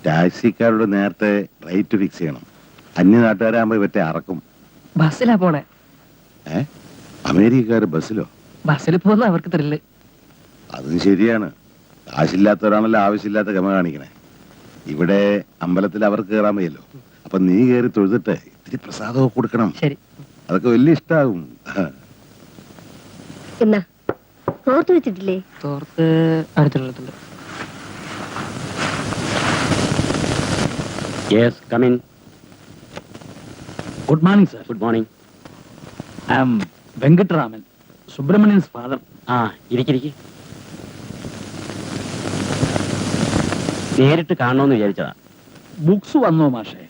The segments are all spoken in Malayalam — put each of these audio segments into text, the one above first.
ടാക്സിക്കാരോട് നേരത്തെ റേറ്റ് ഫിക്സ് ചെയ്യണം. അന്യനാട്ടുകാരാകുമ്പോ ഇവറ്റെ അറക്കും. ബസ്സിലാ പോണേ. അമേരിക്കക്കാര് ബസ്സിലോ? ബസ്സിൽ പോകുന്ന അവർക്ക് ത്രില്ല്. അതും ശരിയാണ്. കാശില്ലാത്തവരാണല്ലോ ആവശ്യമില്ലാത്ത ഗമ കാണിക്കണേ. ഇവിടെ അമ്പലത്തിൽ അവർക്ക് കയറാൻ വയ്യല്ലോ. അപ്പൊ നീ കയറി തൊഴുതിട്ട് ഇത്തിരി പ്രസാദമൊക്കെ കൊടുക്കണം. ശരി, അതൊക്കെ വലിയ ഇഷ്ടാവും. എന്നാ തോർത്ത് വെച്ചിട്ടില്ലേ? തോർത്ത് അടുത്തുള്ളതുണ്ട്. Yes, come in. Good morning, sir. Good morning. I am Venkatraman, Subramanian's father. ഇരിക്കിരിക്ക്. നേരിട്ട് കാണണമെന്ന് വിചാരിച്ചതാ. ബുക്സ് വന്നോ മാഷേ?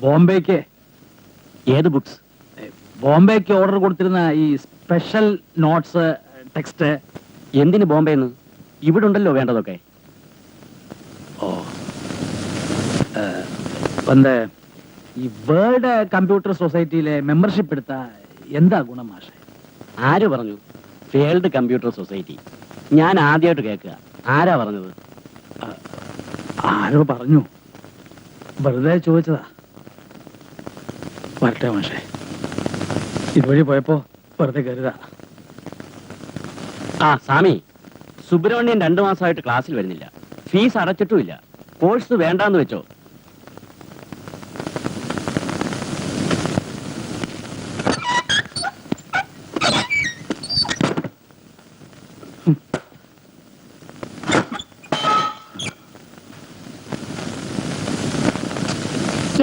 ബോംബെക്ക്. ഏത് ബുക്സ്? ബോംബെക്ക് ഓർഡർ കൊടുത്തിരുന്ന ഈ സ്പെഷ്യൽ നോട്ട്സ് ടെക്സ്റ്റ്. എന്തിന് ബോംബെന്ന്? ഇവിടെ ഉണ്ടല്ലോ വേണ്ടതൊക്കെ. ഓ, വന്ന് ഈ വേൾഡ് കമ്പ്യൂട്ടർ സൊസൈറ്റിയിലെ മെമ്പർഷിപ്പ് എടുത്ത എന്താ ഗുണം മാഷേ? ആര് പറഞ്ഞു വേൾഡ് കമ്പ്യൂട്ടർ സൊസൈറ്റി? ഞാൻ ആദ്യമായിട്ട് കേൾക്കുക. ആരാ പറഞ്ഞത്? ആരോ പറഞ്ഞു, വെറുതെ ചോദിച്ചതാ. വരട്ടെ മാഷേ, ഇതുവഴി പോയപ്പോ വെറുതെ കരുതാ. സ്വാമി, സുബ്രഹ്മണ്യൻ 2 മാസമായിട്ട് ക്ലാസ്സിൽ വരുന്നില്ല. ഫീസ് അടച്ചിട്ടുമില്ല. കോഴ്സ് വേണ്ടാന്ന് വെച്ചോ?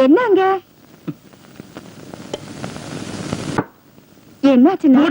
என்னங்க என்னாச்சுன்னா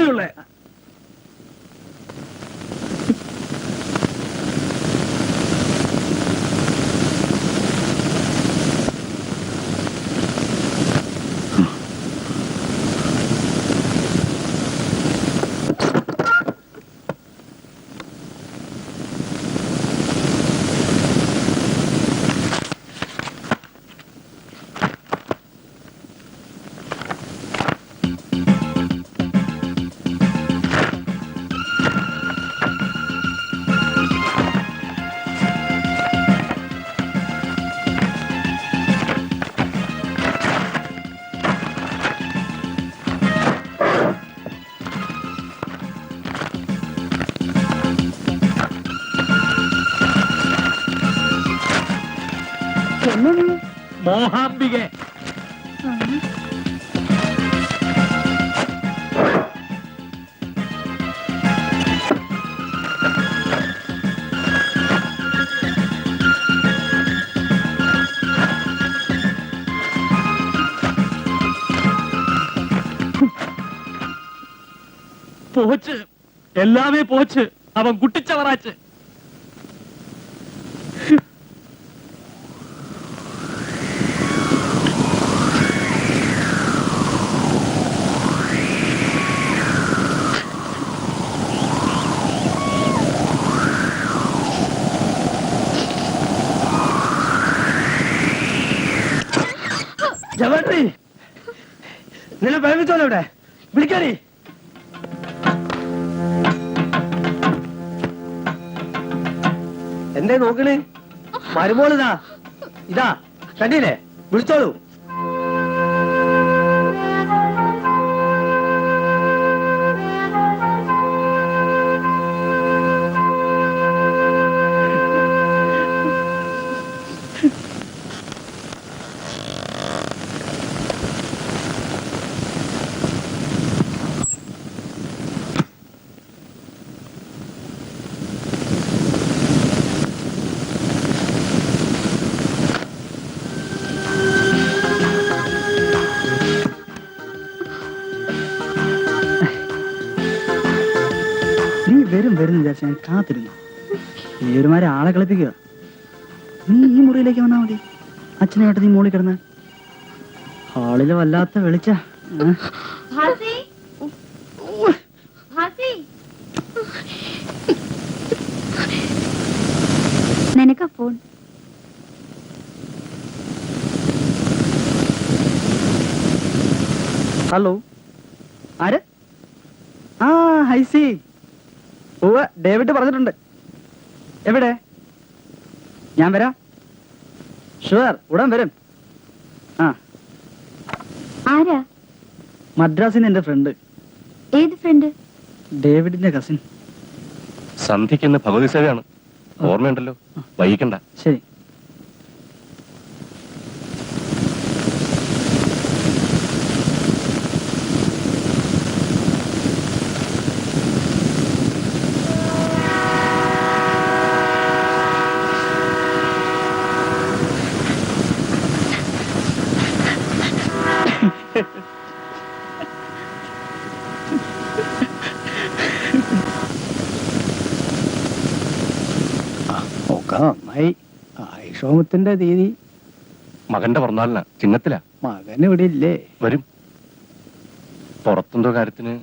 മോഹാംബികെ. போச்சு, எல்லாமே போச்சு. அவன் குட்டிச்சவராச்சு. ജവാട്രി, നിന്നെ പ്രേമിച്ചോളൂ. ഇവിടെ വിളിക്കാനേ. എന്തേ നോക്കണേ? മരുമോളിതാ, ഇതാ കണ്ടില്ലേ? വിളിച്ചോളൂ. വരും വരും വിചാരിച്ച ഞാൻ കാത്തിരുന്നു. നീ ഒരുമാതിരി ആളെ കളിപ്പിക്കുക. നീ ഈ മുറിയിലേക്ക് വന്നാ മതി. അച്ഛനായിട്ട് നീ മോളിൽ കിടന്ന്. ഹാളില് വല്ലാത്ത വെളിച്ച. നിനക്കാ ഫോൺ. ഹലോ, ആര്? ഹൈസി. ഡേവിഡ് പറഞ്ഞിട്ടുണ്ട്. എവിടെ? ഞാൻ വരാം. ഷുവർ ഉടൻ വരും. ആ ആരാ? മദ്രാസിന് എന്റെ ഫ്രണ്ട്, ഏത് ഫ്രണ്ട്? ഡേവിഡിന്റെ കസിൻ. സന്ധ്യയ്ക്ക് ഭഗവതി സേവയാണ്, ഓർമ്മയുണ്ടല്ലോ, വൈകിക്കണ്ട. ശരി. ഒക്കെ നന്നായി. ആയിഷോമത്തിന്റെ തീയതി മകന്റെ പിറന്നാളിനാ, ചിങ്ങത്തിലാ. മകൻ ഇവിടെ ഇല്ലേ? വരും. പുറത്തെന്തോ കാര്യത്തിന്.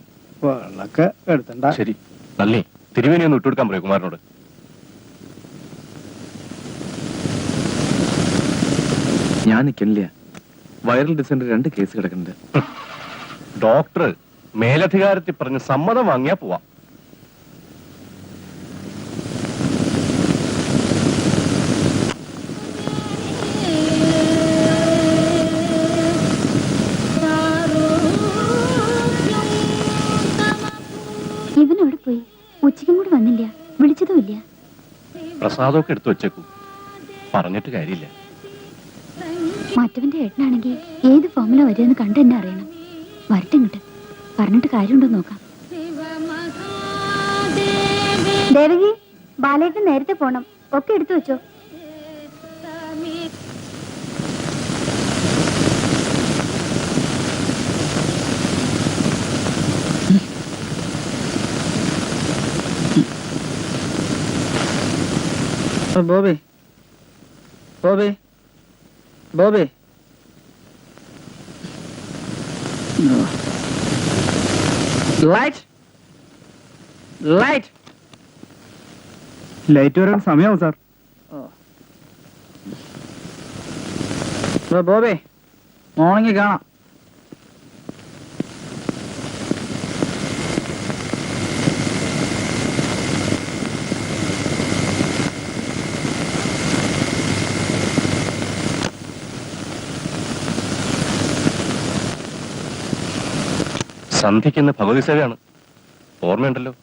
വെള്ളൊക്കെ എടുത്തണ്ട. ശരി, നല്ലേ. തിരുവേനി ഒന്ന് ഇട്ടുകൊടുക്കാൻ പറയൂ കുമാരനോട്. ഞാൻ നിൽക്കണില്ല. വൈറൽ ഡിസൈൻ്റെ 2 കേസ് കിടക്കുന്നുണ്ട്. ഡോക്ടർ മേലധികാരത്തിൽ പറഞ്ഞ് സമ്മതം വാങ്ങിയാ പോവാം. ഇവനോട് പോയി? ഉച്ചയ്ക്കും കൂടി വന്നില്ല, വിളിച്ചതുമില്ല. പ്രസാദമൊക്കെ എടുത്തു വെച്ചേക്കൂ, പറഞ്ഞിട്ട് കാര്യമില്ല. മറ്റവന്റെ ഏട്ടനാണെങ്കിൽ ഏത് ഫോമില വരികയെന്ന് കണ്ട് തന്നെ അറിയണം. വരട്ടെ ഇങ്ങോട്ട്, പറഞ്ഞിട്ട് കാര്യമുണ്ടോ നോക്കാം. ദേവകി, ബാലേട്ടൻ നേരത്തെ പോണം, ഒക്കെ എടുത്തു വെച്ചോ. Bobby, Bobby, Bobby. Light, light. Light വരാൻ സമയമാവും സാർ. ബോബി, മോർണിംഗ് കാണാം. സന്ധ്യയ്ക്ക് ഭഗവതി സേവയാണ്, ഓർമ്മയുണ്ടല്ലോ.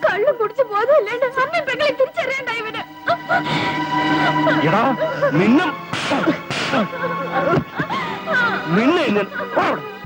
കള്ളു കുടിച്ചു പോയതല്ലാണ്ട് അമ്മ പെങ്ങളെ തിരിച്ചറിയണ്ട ഇവന്. എടാ നിന്നും നിന്നെ